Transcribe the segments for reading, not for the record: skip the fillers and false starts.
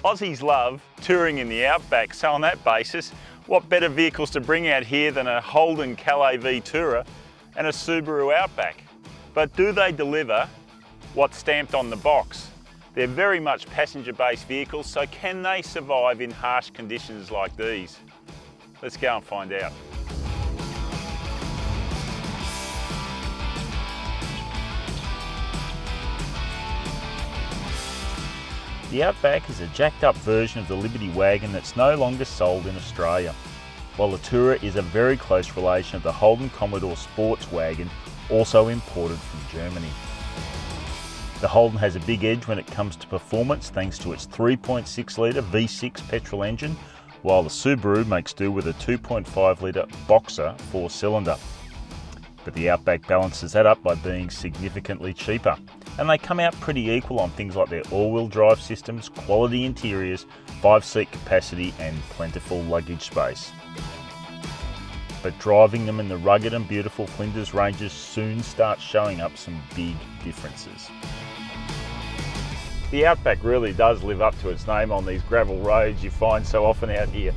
Aussies love touring in the Outback, so on that basis, what better vehicles to bring out here than a Holden Calais Tourer and a Subaru Outback? But do they deliver what's stamped on the box? They're very much passenger-based vehicles, so can they survive in harsh conditions like these? Let's go and find out. The Outback is a jacked up version of the Liberty wagon that's no longer sold in Australia, while the Tourer is a very close relation of the Holden Commodore sports wagon, also imported from Germany. The Holden has a big edge when it comes to performance thanks to its 3.6 litre V6 petrol engine, while the Subaru makes do with a 2.5 litre Boxer 4-cylinder. But the Outback balances that up by being significantly cheaper. And they come out pretty equal on things like their all-wheel drive systems, quality interiors, 5-seat capacity and plentiful luggage space. But driving them in the rugged and beautiful Flinders Ranges soon starts showing up some big differences. The Outback really does live up to its name on these gravel roads you find so often out here.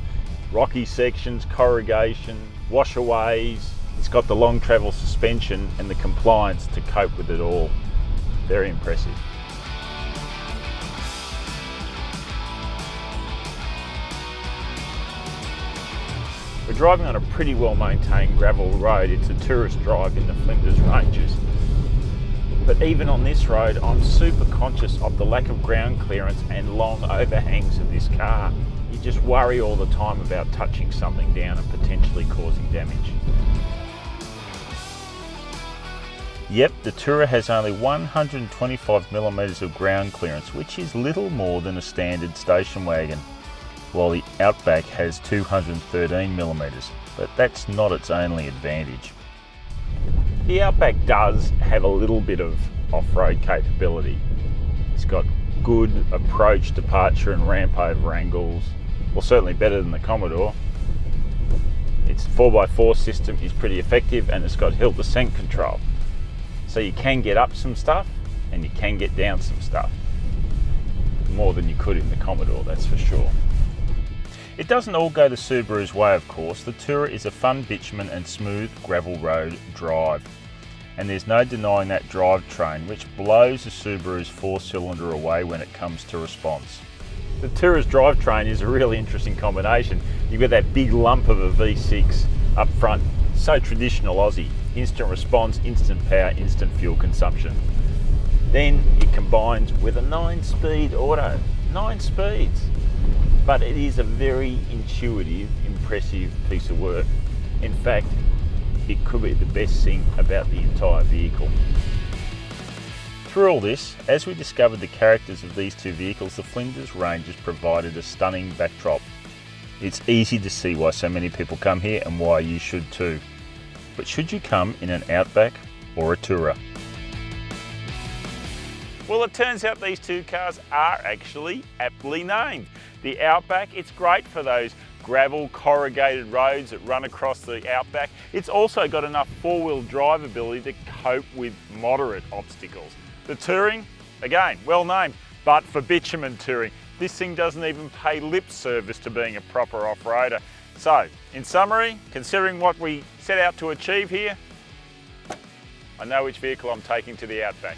Rocky sections, corrugation, washaways. It's got the long travel suspension and the compliance to cope with it all. Very impressive. We're driving on a pretty well maintained gravel road. It's a tourist drive in the Flinders Ranges. But even on this road, I'm super conscious of the lack of ground clearance and long overhangs of this car. You just worry all the time about touching something down and potentially causing damage. Yep, the Tourer has only 125mm of ground clearance, which is little more than a standard station wagon, while the Outback has 213mm, but that's not its only advantage. The Outback does have a little bit of off-road capability. It's got good approach, departure and ramp over angles, well certainly better than the Commodore. Its 4x4 system is pretty effective and it's got hill descent control. So you can get up some stuff and you can get down some stuff. More than you could in the Commodore, that's for sure. It doesn't all go the Subaru's way, of course. The Tourer is a fun bitumen and smooth gravel road drive. And there's no denying that drivetrain, which blows the Subaru's 4-cylinder away when it comes to response. The Tourer's drivetrain is a really interesting combination. You've got that big lump of a V6 up front, so traditional Aussie. Instant response, instant power, instant fuel consumption. Then it combines with a 9-speed auto. 9 speeds. But it is a very intuitive, impressive piece of work. In fact, it could be the best thing about the entire vehicle. Through all this, as we discovered the characters of these two vehicles, the Flinders Ranges provided a stunning backdrop. It's easy to see why so many people come here and why you should too. But should you come in an Outback or a Tourer? Well, it turns out these two cars are actually aptly named. The Outback, it's great for those gravel corrugated roads that run across the Outback. It's also got enough four-wheel drive ability to cope with moderate obstacles. The Touring, again, well named, but for bitumen touring. This thing doesn't even pay lip service to being a proper off-roader. So, in summary, considering what we set out to achieve here, I know which vehicle I'm taking to the Outback.